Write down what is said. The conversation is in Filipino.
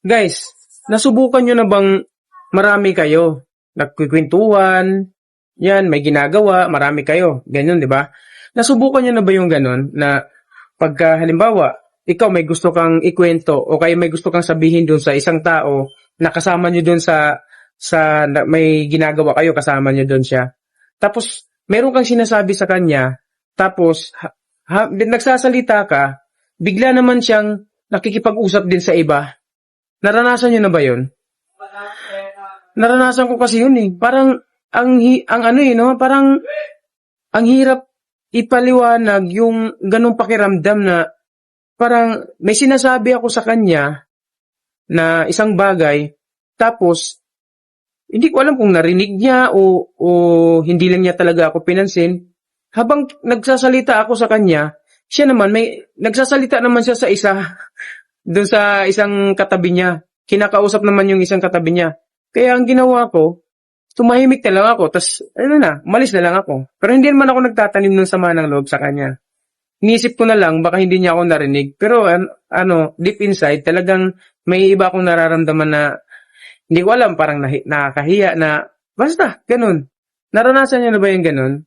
Guys, nasubukan nyo na bang marami kayo? Nagkikwentuhan, yan, may ginagawa, marami kayo. Ganyan, di ba? Nasubukan nyo na ba yung ganun na pagka halimbawa, ikaw may gusto kang ikwento o kaya may gusto kang sabihin dun sa isang tao na kasama nyo dun may ginagawa kayo, kasama nyo dun siya. Tapos, meron kang sinasabi sa kanya, tapos, nagsasalita ka, bigla naman siyang nakikipag-usap din sa iba. Naranasan nyo na ba yun? Naranasan ko kasi yun eh. Parang, ang ano eh, no? Parang, ang hirap ipaliwanag yung ganong pakiramdam na parang may sinasabi ako sa kanya na isang bagay, tapos, hindi ko alam kung narinig niya o hindi lang niya talaga ako pinansin. Habang nagsasalita ako sa kanya, siya naman, nagsasalita naman siya sa doon sa isang katabi niya. Kinakausap naman yung isang katabi niya. Kaya ang ginawa ko, tumahimik na lang ako, tas umalis na lang ako. Pero hindi naman ako nagtatanim ng sama ng loob sa kanya. Iniisip ko na lang, baka hindi niya ako narinig. Pero deep inside, talagang may iba akong nararamdaman na hindi ko alam, parang nakakahiya na, basta, ganun. Naranasan niyo na ba yung ganun?